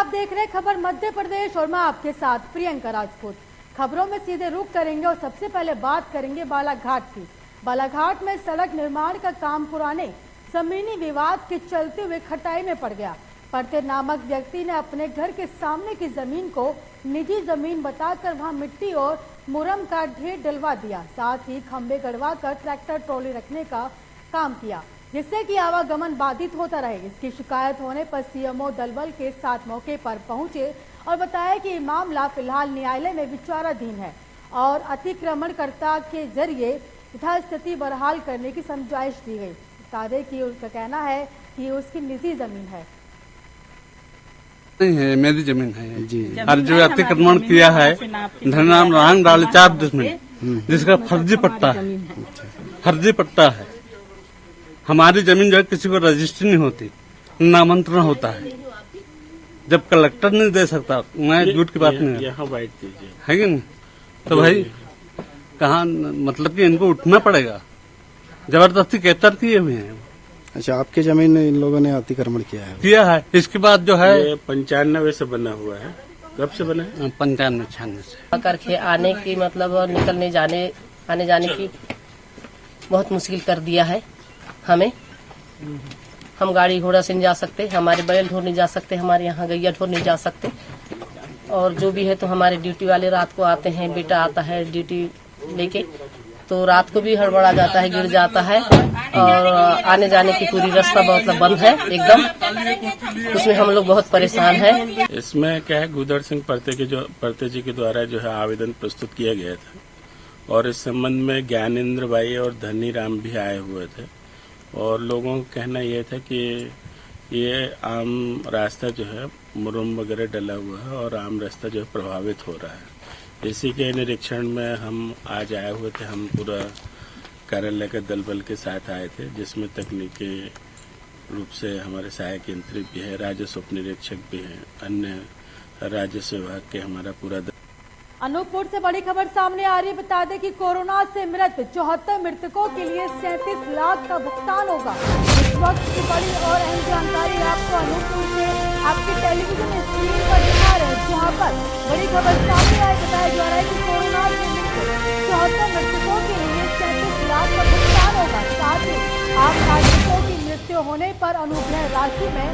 देख रहे खबर मध्य प्रदेश और मैं आपके साथ प्रियंका राजपूत। खबरों में सीधे रुख करेंगे और सबसे पहले बात करेंगे बालाघाट की। बालाघाट में सड़क निर्माण का काम पुराने जमीनी विवाद के चलते हुए खटाई में पड़ गया। परते नामक व्यक्ति ने अपने घर के सामने की जमीन को निजी जमीन बताकर वहां मिट्टी और मुरम का ढेर डलवा दिया। साथ ही खंभे गड़वा कर ट्रैक्टर ट्रॉली रखने का काम किया, जिससे कि आवागमन बाधित होता रहे। इसकी शिकायत होने पर सीएमओ दलबल के साथ मौके पर पहुंचे और बताया कि ये मामला फिलहाल न्यायालय में विचाराधीन है और अतिक्रमणकर्ता के जरिए यथास्थिति बहाल करने की समझाइश दी गई। बता दें कि उसका कहना है कि उसकी निजी जमीन है। नहीं है, मेरी जमीन है जी। और जो अतिक्रमण किया है धनाम रंग डाले 4 दशमलव जिसका फर्जी पट्टा है। हमारी जमीन जो है किसी को रजिस्ट्री नहीं होती, नामांतरण होता है। जब कलेक्टर नहीं दे सकता, मैं झूठ की बात नहीं यहाँ बैठ दीजिए है कि नहीं, तो भाई कहाँ मतलब कि इनको उठना पड़ेगा। जबरदस्ती कैप्चर किए हुए हैं। अच्छा, आपकी जमीन इन लोगों ने अतिक्रमण किया है। इसके बाद जो है ये 95 से बना हुआ है। कब से बना है? 95-96 से। करके आने की मतलब निकलने जाने आने जाने की बहुत मुश्किल कर दिया है हमें। हम गाड़ी घोड़ा से नहीं जा सकते, हमारे बैल ढोर नहीं जा सकते, हमारे यहाँ गैया ढोर नहीं जा सकते। और जो भी है तो हमारे ड्यूटी वाले रात को आते हैं, बेटा आता है ड्यूटी लेके, तो रात को भी हड़बड़ा जाता है, गिर जाता है और आने जाने की पूरी रास्ता मतलब बंद है एकदम। उसमें हम लोग बहुत परेशान हैं। इसमें क्या है, गुदड़ सिंह परते जी के द्वारा जो है आवेदन प्रस्तुत किया गया था और इस संबंध में ज्ञानेन्द्र भाई और धनी राम भी आए हुए थे और लोगों का कहना यह था कि ये आम रास्ता जो है मुरम वगैरह डला हुआ है और आम रास्ता जो है प्रभावित हो रहा है। इसी के निरीक्षण में हम आज आए हुए थे। हम पूरा कार्यालय के दलबल के साथ आए थे, जिसमें तकनीकी रूप से हमारे सहायक यंत्री भी है, राजस्व उप निरीक्षक भी हैं, अन्य राजस्व विभाग के हमारा पूरा अनूपपुर से बड़ी खबर सामने आ रही है। बता दें कि कोरोना से मृत 74 मृतकों के लिए 37 लाख का भुगतान होगा। इस वक्त की बड़ी और अहम जानकारी आपको अनूपपुर से आपके टेलीविजन स्क्रीन पर दिखा रहे हैं, जहां पर बड़ी खबर सामने आई। बताया जा रहा है कि कोरोना से मृत 74 मृतकों के लिए 37 लाख का भुगतान होगा। साथ ही आम नागरिकों की मृत्यु होने पर अनुग्रह राशि में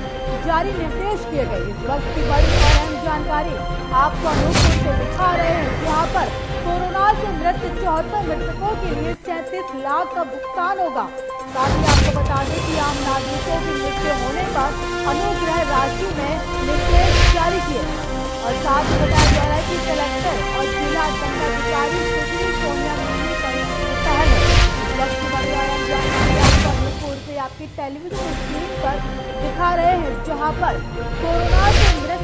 जारी निर्देश दिए गए। इस वक्त की बड़ी और अहम जानकारी आपको अनूपपुर से दिखा रहे हैं, जहाँ पर कोरोना से मृत 74 मृतकों के लिए 37 लाख का भुगतान होगा। साथ ही आपको बता दें कि आम नागरिकों की मृत्यु होने पर अनुग्रह राशि में निर्देश जारी किए और साथ ही बताया जा रहा है कि कलेक्टर और जिला दंडाधिकारी सुश्री सोनिया मीना की पहल है। इस वक्त की बड़ी और अहम जानकारी आपको अनूपपुर से आपकी टेलीविजन स्क्रीन पर दिखा रहे हैं, जहाँ पर कोरोना से मृत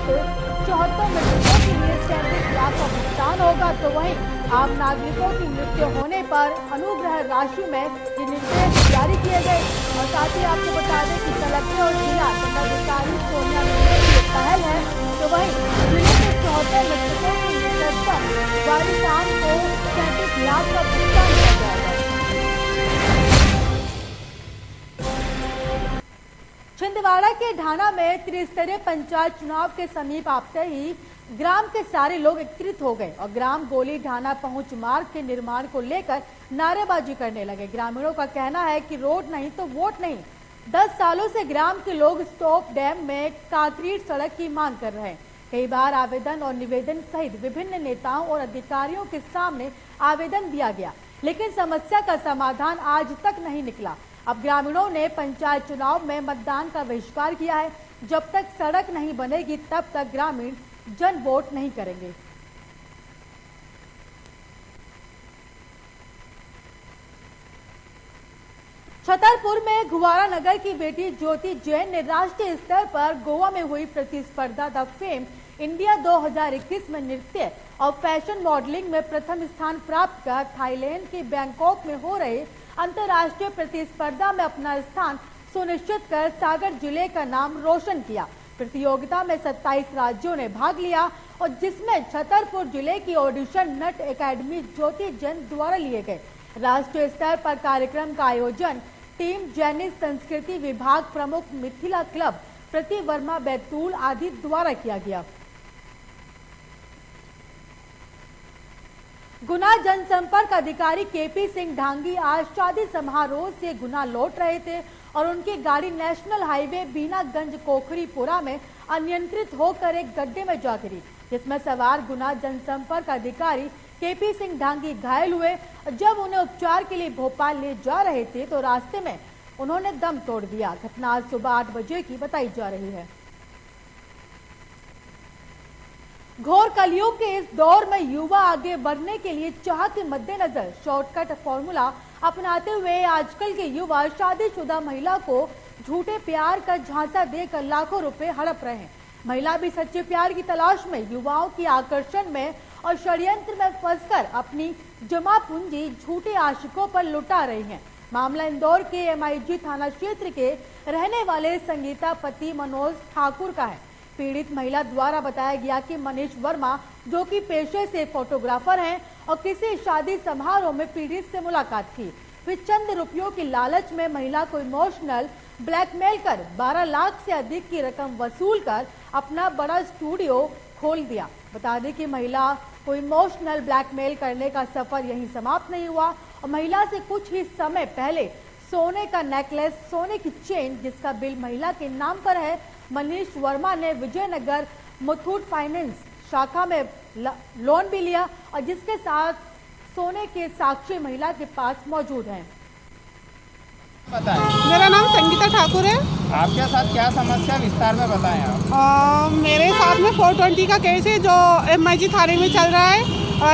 74 मृतकों के लिए 37 लाख का भुगतान होगा। तो वहीं आम नागरिकों की मृत्यु होने पर अनुग्रह राशि में ये निर्देश जारी किए गए। और साथ ही आपको बता दें कि कलेक्टर और जिला दंडाधिकारी सोनिया मीना की पहल है। तो वहीं जिले के 74 मृतकों की निकटतम वारिसान को 37 लाख का भुगतान किया जाएगा। छिंदवाड़ा के ढाना में त्रिस्तरीय पंचायत चुनाव के समीप आते ही ग्राम के सारे लोग एकत्रित हो गए और ग्राम गोली ढाना पहुंच मार्ग के निर्माण को लेकर नारेबाजी करने लगे। ग्रामीणों का कहना है कि रोड नहीं तो वोट नहीं। 10 सालों से ग्राम के लोग स्टॉप डैम में कंक्रीट सड़क की मांग कर रहे हैं। कई बार आवेदन और निवेदन सहित विभिन्न नेताओं और अधिकारियों के सामने आवेदन दिया गया, लेकिन समस्या का समाधान आज तक नहीं निकला। अब ग्रामीणों ने पंचायत चुनाव में मतदान का बहिष्कार किया है। जब तक सड़क नहीं बनेगी तब तक ग्रामीण जन वोट नहीं करेंगे। छतरपुर में घुवारा नगर की बेटी ज्योति जैन ने राष्ट्रीय स्तर पर गोवा में हुई प्रतिस्पर्धा द फेम इंडिया 2021 में नृत्य और फैशन मॉडलिंग में प्रथम स्थान प्राप्त कर थाईलैंड के बैंकॉक में हो रहे अंतर्राष्ट्रीय प्रतिस्पर्धा में अपना स्थान सुनिश्चित कर सागर जिले का नाम रोशन किया। प्रतियोगिता में 27 राज्यों ने भाग लिया और जिसमें छतरपुर जिले की ऑडिशन नट एकेडमी ज्योति जैन द्वारा लिए गए। राष्ट्रीय स्तर पर कार्यक्रम का आयोजन टीम जैनिस संस्कृति विभाग प्रमुख मिथिला क्लब प्रति वर्मा बैतूल आदि द्वारा किया गया। गुना जनसंपर्क अधिकारी केपी सिंह ढांगी आज शादी समारोह से गुना लौट रहे थे और उनकी गाड़ी नेशनल हाईवे बीनागंज कोखरीपुरा में अनियंत्रित होकर एक गड्ढे में जा गिरी, जिसमें सवार गुना जनसंपर्क अधिकारी केपी सिंह ढांगी घायल हुए। जब उन्हें उपचार के लिए भोपाल ले जा रहे थे तो रास्ते में उन्होंने दम तोड़ दिया। घटना आज सुबह 8 बजे की बताई जा रही है। घोर कलयुग के इस दौर में युवा आगे बढ़ने के लिए चाह के मद्देनजर शॉर्टकट फॉर्मूला अपनाते हुए आजकल के युवा शादीशुदा महिला को झूठे प्यार का झांसा देकर लाखों रुपए हड़प रहे हैं। महिला भी सच्चे प्यार की तलाश में युवाओं की आकर्षण में और षड्यंत्र में फंसकर अपनी जमा पूंजी झूठे आशिकों पर लुटा रही हैं। मामला इंदौर के MIG थाना क्षेत्र के रहने वाले संगीता पति मनोज ठाकुर का है। पीड़ित महिला द्वारा बताया गया कि मनीष वर्मा, जो कि पेशे से फोटोग्राफर हैं और किसी शादी समारोह में पीड़ित से मुलाकात की, फिर चंद रुपयों की लालच में महिला को इमोशनल ब्लैकमेल कर 12 लाख से अधिक की रकम वसूल कर अपना बड़ा स्टूडियो खोल दिया। बता दें कि महिला को इमोशनल ब्लैकमेल करने का सफर यहीं समाप्त नहीं हुआ और महिला से कुछ ही समय पहले सोने का नेकलेस, सोने की चेन जिसका बिल महिला के नाम पर है, मनीष वर्मा ने विजयनगर मुथूट फाइनेंस शाखा में लोन भी लिया और जिसके साथ सोने के साक्ष्य महिला के पास मौजूद हैं। मेरा नाम संगीता ठाकुर है। आपके साथ क्या समस्या विस्तार में बताएं आप। मेरे साथ में 420 का केस है जो MIG थाने में चल रहा है।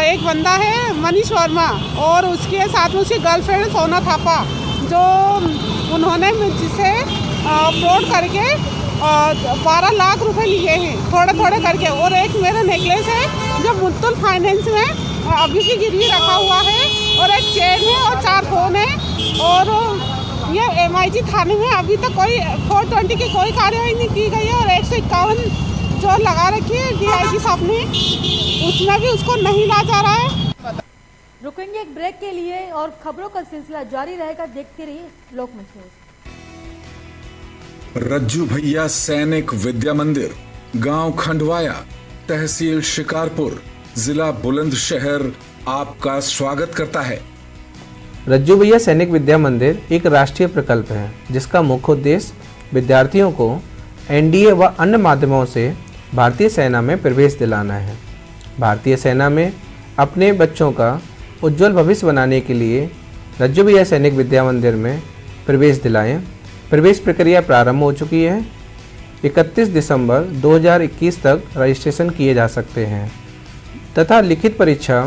एक बंदा है मनीष वर्मा और उसके साथ में उसकी गर्लफ्रेंड सोना थापा, जो उन्होंने मुझसे फ्रॉड करके 12 लाख रुपए लिए हैं थोड़े थोड़े करके। और एक मेरा नेकलेस है जो मुथूट फाइनेंस में अभी भी गिरवी रखा हुआ है और एक चेन है और 4 फोन है। और ये MIG थाने में अभी तक कोई 420 की कोई कार्रवाई नहीं की गई है और 151 जो लगा रखी है DIG साहब ने, उसमें भी उसको नहीं ला जा रहा है। रुकेंगे एक ब्रेक के लिए और खबरों का सिलसिला जारी रहेगा। देखते रहिए लोकमत न्यूज। रज्जू भैया सैनिक विद्या मंदिर, गांव खंडवाया, तहसील शिकारपुर, जिला बुलंदशहर आपका स्वागत करता है। रज्जू भैया सैनिक विद्या मंदिर एक राष्ट्रीय प्रकल्प है जिसका मुख्य उद्देश्य विद्यार्थियों को NDA व अन्य माध्यमों से भारतीय सेना में प्रवेश दिलाना है। भारतीय सेना में अपने बच्चों का उज्जवल भविष्य बनाने के लिए रज्जू भैया सैनिक विद्या मंदिर में प्रवेश दिलाएं। प्रवेश प्रक्रिया प्रारंभ हो चुकी है। 31 दिसंबर 2021 तक रजिस्ट्रेशन किए जा सकते हैं तथा लिखित परीक्षा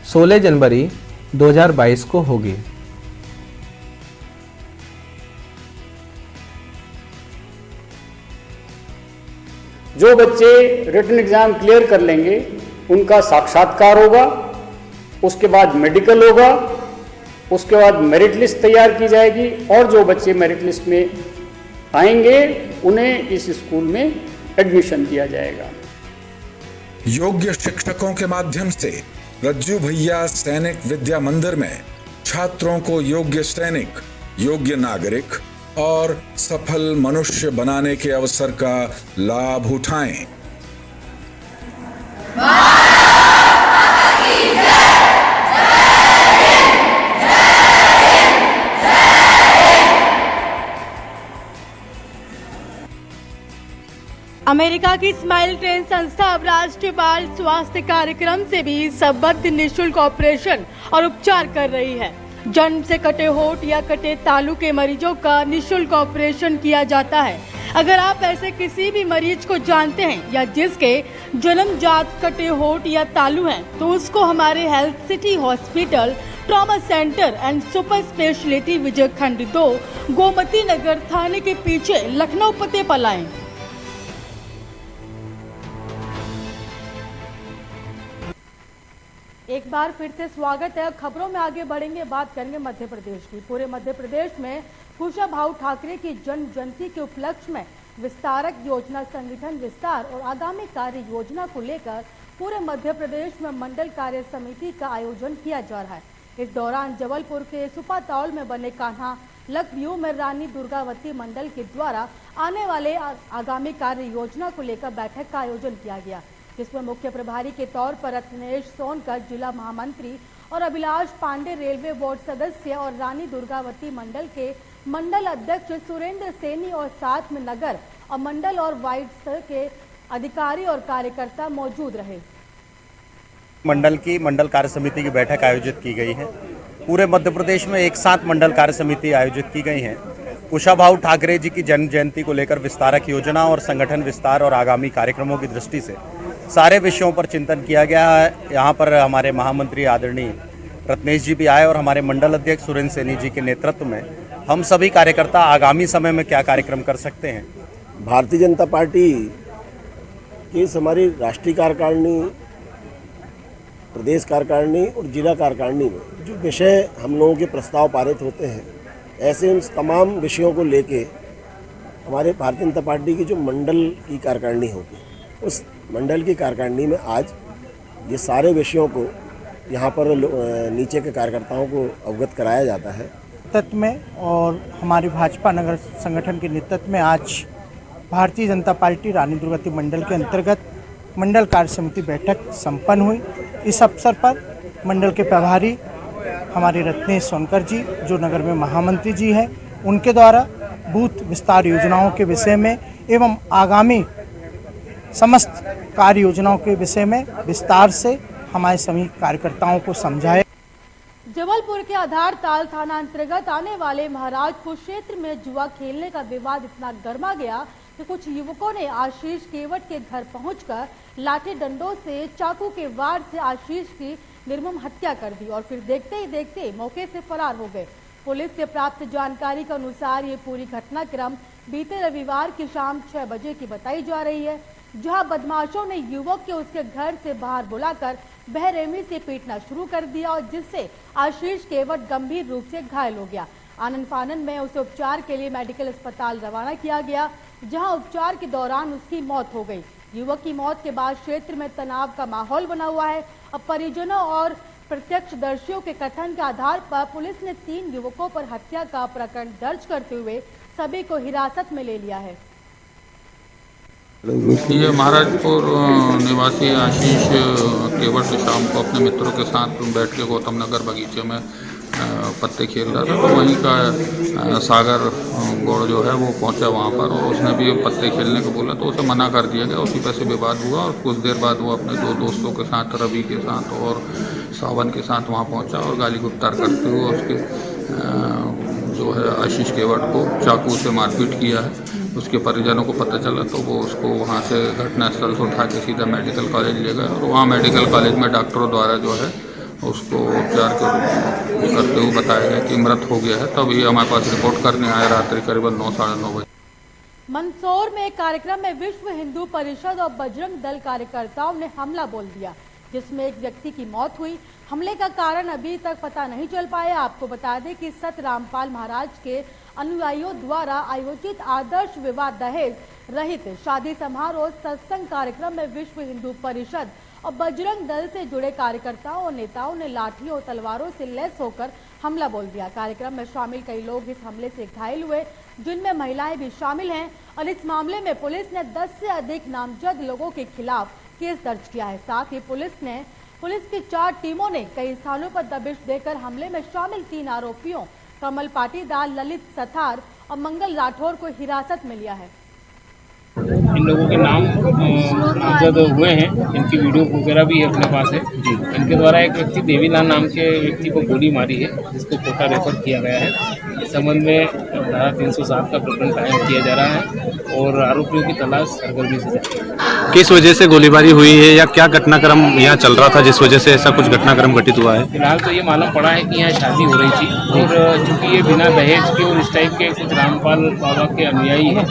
16 जनवरी 2022 को होगी। जो बच्चे रिटन एग्जाम क्लियर कर लेंगे उनका साक्षात्कार होगा, उसके बाद मेडिकल होगा, उसके बाद मेरिट लिस्ट तैयार की जाएगी और जो बच्चे मेरिट लिस्ट में आएंगे उन्हें इस स्कूल में एडमिशन दिया जाएगा। योग्य शिक्षकों के माध्यम से रज्जू भैया सैनिक विद्या मंदिर में छात्रों को योग्य सैनिक, योग्य नागरिक और सफल मनुष्य बनाने के अवसर का लाभ उठाएं। अमेरिका की स्माइल ट्रेन संस्था अब राष्ट्रीय बाल स्वास्थ्य कार्यक्रम से भी संबद्ध निःशुल्क ऑपरेशन और उपचार कर रही है। जन्म से कटे होठ या कटे तालू के मरीजों का निःशुल्क ऑपरेशन किया जाता है। अगर आप ऐसे किसी भी मरीज को जानते हैं या जिसके जन्मजात कटे होठ या तालू हैं, तो उसको हमारे health city hospital trauma centre and super speciality Vijay Khand 2 Gomti Nagar थाने के पीछे लखनऊ पते पर लाएं। एक बार फिर से स्वागत है। खबरों में आगे बढ़ेंगे, बात करेंगे मध्य प्रदेश की। पूरे मध्य प्रदेश में कुशाभाऊ ठाकरे की जन्म जयंती के उपलक्ष्य में विस्तारक योजना संगठन विस्तार और आगामी कार्य योजना को लेकर पूरे मध्य प्रदेश में मंडल कार्य समिति का आयोजन किया जा रहा है। इस दौरान जबलपुर के सुपातौल में बने कान्हा लखव्यू में रानी दुर्गावती मंडल के द्वारा आने वाले आगामी कार्य योजना को लेकर बैठक का आयोजन किया गया, जिसमें मुख्य प्रभारी के तौर पर रत्नेश सोनकर, जिला महामंत्री और अभिलाष पांडे रेलवे बोर्ड सदस्य और रानी दुर्गावती मंडल के मंडल अध्यक्ष सुरेंद्र सैनी और साथ में नगर और मंडल और वाइड्स के अधिकारी और कार्यकर्ता मौजूद रहे। मंडल की मंडल कार्य समिति की बैठक आयोजित की गई है। पूरे मध्य प्रदेश में एक साथ मंडल कार्य समिति आयोजित की गई है। कुशाभाऊ ठाकरे जी की जन्म जयंती को लेकर विस्तारक योजना और संगठन विस्तार और आगामी कार्यक्रमों की दृष्टि से सारे विषयों पर चिंतन किया गया है। यहाँ पर हमारे महामंत्री आदरणीय रत्नेश जी भी आए और हमारे मंडल अध्यक्ष सुरेंद्र सैनी जी के नेतृत्व में हम सभी कार्यकर्ता आगामी समय में क्या कार्यक्रम कर सकते हैं। भारतीय जनता पार्टी की हमारी राष्ट्रीय कार्यकारिणी, प्रदेश कार्यकारिणी और जिला कार्यकारिणी में जो विषय हम लोगों के प्रस्ताव पारित होते हैं, ऐसे उन तमाम विषयों को लेके हमारे भारतीय जनता पार्टी की जो मंडल की कार्यकारिणी होगी, उस मंडल की कार्यकारिणी में आज ये सारे विषयों को यहाँ पर नीचे के कार्यकर्ताओं को अवगत कराया जाता है। नेतृत्व में और हमारे भाजपा नगर संगठन के नेतृत्व में आज भारतीय जनता पार्टी रानी दुर्गावती मंडल के अंतर्गत मंडल कार्य समिति बैठक संपन्न हुई। इस अवसर पर मंडल के प्रभारी हमारे रत्नेश सोनकर जी, जो नगर में महामंत्री जी हैं, उनके द्वारा बूथ विस्तार योजनाओं के विषय में एवं आगामी समस्त कार्य योजनाओं के विषय में विस्तार से हमारे सभी कार्यकर्ताओं को समझाया। जबलपुर के आधार ताल थाना अंतर्गत आने वाले महाराजपुर क्षेत्र में जुआ खेलने का विवाद इतना गर्मा गया कि कुछ युवकों ने आशीष केवट के घर पहुंचकर लाठी डंडों से चाकू के वार से आशीष की निर्मम हत्या कर दी और फिर देखते ही देखते मौके से फरार हो गए। पुलिस से प्राप्त जानकारी के अनुसार ये पूरी घटनाक्रम बीते रविवार की शाम 6 बजे की बताई जा रही है, जहां बदमाशों ने युवक के उसके घर से बाहर बुलाकर बेरहमी से पीटना शुरू कर दिया और जिससे आशीष केवट गंभीर रूप से घायल हो गया। आनन फानन में उसे उपचार के लिए मेडिकल अस्पताल रवाना किया गया, जहां उपचार के दौरान उसकी मौत हो गई। युवक की मौत के बाद क्षेत्र में तनाव का माहौल बना हुआ है। अब परिजनों और प्रत्यक्षदर्शियों के कथन के आधार पर पुलिस ने 3 युवकों पर हत्या का प्रकरण दर्ज करते हुए सभी को हिरासत में ले लिया है। ये महाराजपुर निवासी आशीष केवट शाम को अपने मित्रों के साथ बैठ के गौतम नगर बगीचे में पत्ते खेल रहा था, तो वहीं का सागर गौड़ जो है वो पहुंचा वहां पर और उसने भी पत्ते खेलने को बोला तो उसे मना कर दिया गया। उसी पर से विवाद हुआ और कुछ देर बाद वो अपने 2 दोस्तों के साथ, रवि के साथ और सावन के साथ वहां पहुंचा और गाली गुप्तार करते हुए उसके जो है आशीष केवट को चाकू से मारपीट किया है। उसके परिजनों को पता चला तो वो उसको वहाँ से घटनास्थल से उठा के सीधा मेडिकल कॉलेज ले गए और वहाँ मेडिकल कॉलेज में डॉक्टरों द्वारा जो है उसको उपचार करते हुए बताया गया कि मृत हो गया है। तब ये हमारे पास रिपोर्ट करने आए रात्रि करीबन 9 साढ़े 9 बजे। मंदसौर में एक कार्यक्रम में विश्व हिंदू परिषद और बजरंग दल कार्यकर्ताओं ने हमला बोल दिया, जिसमें एक व्यक्ति की मौत हुई। हमले का कारण अभी तक पता नहीं चल पाया। आपको बता दें कि सत रामपाल महाराज के अनुयायियों द्वारा आयोजित आदर्श विवाह दहेज रहित शादी समारोह सत्संग कार्यक्रम में विश्व हिंदू परिषद और बजरंग दल से जुड़े कार्यकर्ताओं और नेताओं ने लाठियों और तलवारों से लैस होकर हमला बोल दिया। कार्यक्रम में शामिल कई लोग इस हमले से घायल हुए, जिनमें महिलाएं भी शामिल हैं और इस मामले में पुलिस ने 10 से अधिक नामजद लोगों के खिलाफ केस दर्ज किया है। साथ ही पुलिस की 4 टीमों ने कई स्थानों पर दबिश देकर हमले में शामिल 3 आरोपियों कमल पाटीदार, ललित सथार और मंगल राठौर को हिरासत में लिया है। इन लोगों के नाम नामजद हुए हैं, इनकी वीडियो वगैरह भी अपने पास है। इनके द्वारा एक व्यक्ति देवीलाल नाम के व्यक्ति को गोली मारी है, जिसको कोटा रेफर किया गया है। इस संबंध में धारा 307 का प्रकरण कायम किया जा रहा है और आरोपियों की तलाश सरगर्मी से जारी है। किस वजह से गोलीबारी हुई है या क्या घटनाक्रम यहाँ चल रहा था जिस वजह से ऐसा कुछ घटनाक्रम घटित हुआ है? फिलहाल तो ये मालूम पड़ा है कि यहाँ शादी हो रही थी और चूंकि ये बिना दहेज के और इस टाइप के कुछ रामपाल बाबा के अनुयायी हैं,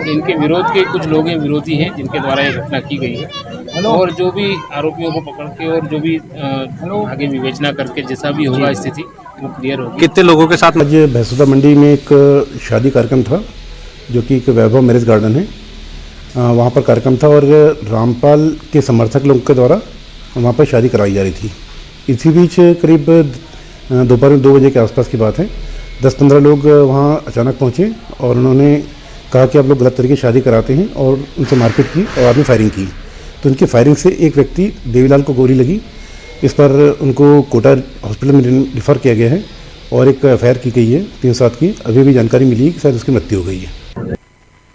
इनके विरोध के कुछ लोग हैं, विरोधी हैं, जिनके द्वारा ये घटना की गई है। और जो भी आरोपियों को पकड़ के और जो भी आगे विवेचना करके जैसा भी होगा स्थिति वो क्लियर होगी। कितने लोगों के साथ? आज भैंसुदा मंडी में एक शादी कार्यक्रम था जो कि एक वैभव मैरिज गार्डन है, वहाँ पर कार्यक्रम था और रामपाल के समर्थक लोगों के द्वारा वहाँ पर शादी कराई जा रही थी। इसी बीच करीब दोपहर में 2 बजे के आसपास की बात है। 10-15 लोग वहाँ अचानक पहुँचे और उन्होंने कहा कि आप लोग गलत तरीके शादी कराते हैं और उनसे मारपीट की और आपने फायरिंग की। तो उनकी फायरिंग से एक व्यक्ति देवीलाल को गोली लगी। इस पर उनको कोटा हॉस्पिटल में रिफ़र किया गया है और एक एफआईआर की गई है 3-7 की। अभी भी जानकारी मिली है कि शायद उसकी मृत्यु हो गई है।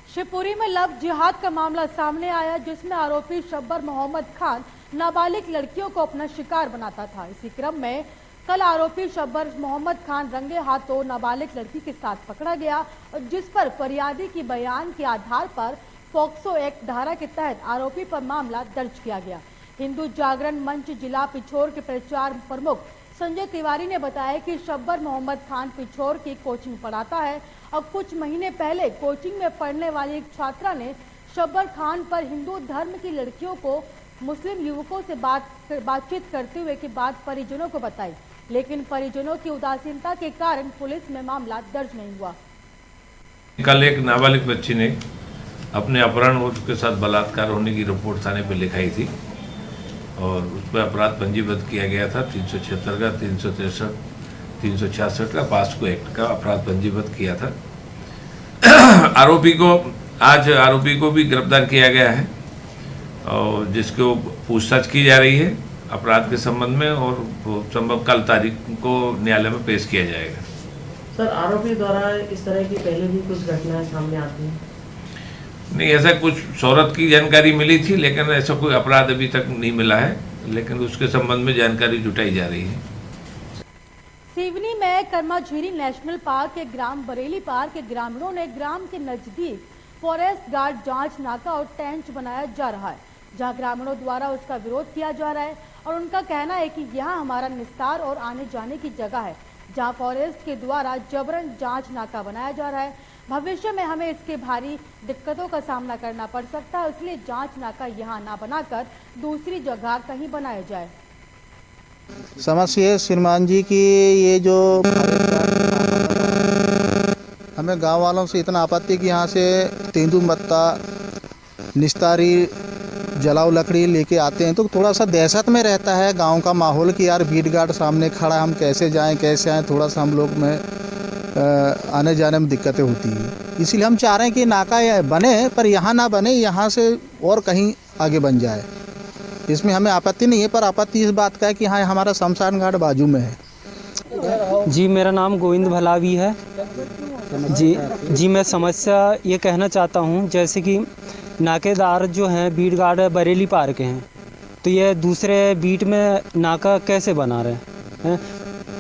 शिवपुरी में लव जिहाद का मामला सामने आया, जिसमें आरोपी शब्बर मोहम्मद खान नाबालिग लड़कियों को अपना शिकार बनाता था। इसी क्रम में कल आरोपी शब्बर मोहम्मद खान रंगे हाथों नाबालिग लड़की के साथ पकड़ा गया और जिस पर फरियादी की बयान के आधार पर पॉक्सो एक्ट धारा के तहत आरोपी पर मामला दर्ज किया गया। हिंदू जागरण मंच जिला पिछोर के प्रचार प्रमुख संजय तिवारी ने बताया कि शब्बर मोहम्मद खान पिछोर की कोचिंग पढ़ाता है और कुछ महीने पहले कोचिंग में पढ़ने वाली एक छात्रा ने शब्बर खान पर हिंदू धर्म की लड़कियों को मुस्लिम युवकों से बातचीत करते हुए की बात परिजनों को बताई, लेकिन परिजनों की उदासीनता के कारण पुलिस में मामला दर्ज नहीं हुआ। कल एक नाबालिग बच्ची ने अपने अपहरण और उसके साथ बलात्कार होने की रिपोर्ट थाने पर लिखाई थी और उस पर अपराध पंजीबद्ध किया गया था। 376 का, 363, 366 का पास्को एक्ट का अपराध पंजीबद्ध किया था। आज आरोपी को भी गिरफ्तार किया गया है और जिसको पूछताछ की जा रही है अपराध के संबंध में और संभव कल तारीख को न्यायालय में पेश किया जाएगा। सर, आरोपी द्वारा इस तरह की पहले भी कुछ घटनाएं सामने आती हैं? नहीं, ऐसा कुछ शोहरत की जानकारी मिली थी, लेकिन ऐसा कोई अपराध अभी तक नहीं मिला है, लेकिन उसके संबंध में जानकारी जुटाई जा रही है। सिवनी में कर्माझीरी नेशनल पार्क के ग्राम बरेली पार्क के ग्रामीणों ने ग्राम के नजदीक फॉरेस्ट गार्ड जांच नाका और टेंट बनाया जा रहा है, जहां ग्रामीणों द्वारा उसका विरोध किया जा रहा है और उनका कहना है कि यहां हमारा निस्तार और आने जाने की जगह है, जहां फॉरेस्ट के द्वारा जबरन जांच नाका बनाया जा रहा है। भविष्य में हमें इसके भारी दिक्कतों का सामना करना पड़ सकता है, इसलिए जांच नाका यहां ना बनाकर दूसरी जगह कहीं बनाया जाए। समस्या श्रीमान जी की ये जो हमें गांव वालों से इतना आपत्ति कि यहाँ से तेंदुपत्ता निस्तारी जलाऊ लकड़ी लेके आते हैं तो थोड़ा सा दहशत में रहता है गांव का माहौल कि यार भीड़ गार्ड सामने खड़ा, हम कैसे जाएं कैसे आएँ, थोड़ा सा हम लोग में आने जाने में दिक्कतें होती है। इसीलिए हम चाह रहे हैं कि नाका बने पर यहाँ ना बने, यहाँ से और कहीं आगे बन जाए। इसमें हमें आपत्ति नहीं है, पर आपत्ति इस बात का है कि हाँ हमारा शमशान घाट बाजू में है। जी, मेरा नाम गोविंद भलावी है। जी मैं समस्या ये कहना चाहता हूँ, जैसे कि नाकेदार जो हैं बीट गार्ड बरेली पार के हैं, तो ये दूसरे बीट में नाका कैसे बना रहे हैं?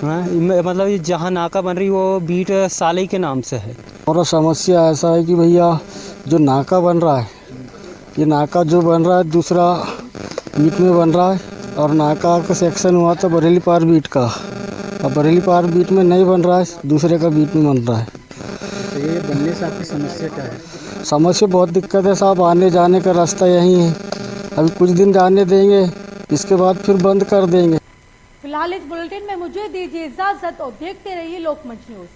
मतलब जहाँ नाका बन रही वो बीट साले के नाम से है। और समस्या ऐसा है कि भैया जो नाका बन रहा है, ये नाका जो बन रहा है दूसरा बीट में बन रहा है और नाका का सेक्शन हुआ था बरेली पार बीट का, अब बरेली पार बीट में नहीं बन रहा है, दूसरे का बीट में बन रहा है। तो ये बनने से आपकी समस्या क्या है? समस्या बहुत दिक्कत है साहब, आने जाने का रास्ता यही है। अभी कुछ दिन जाने देंगे, इसके बाद फिर बंद कर देंगे। फिलहाल इस बुलेटिन में मुझे दीजिए इजाजत और देखते रहिए लोकमंच न्यूज।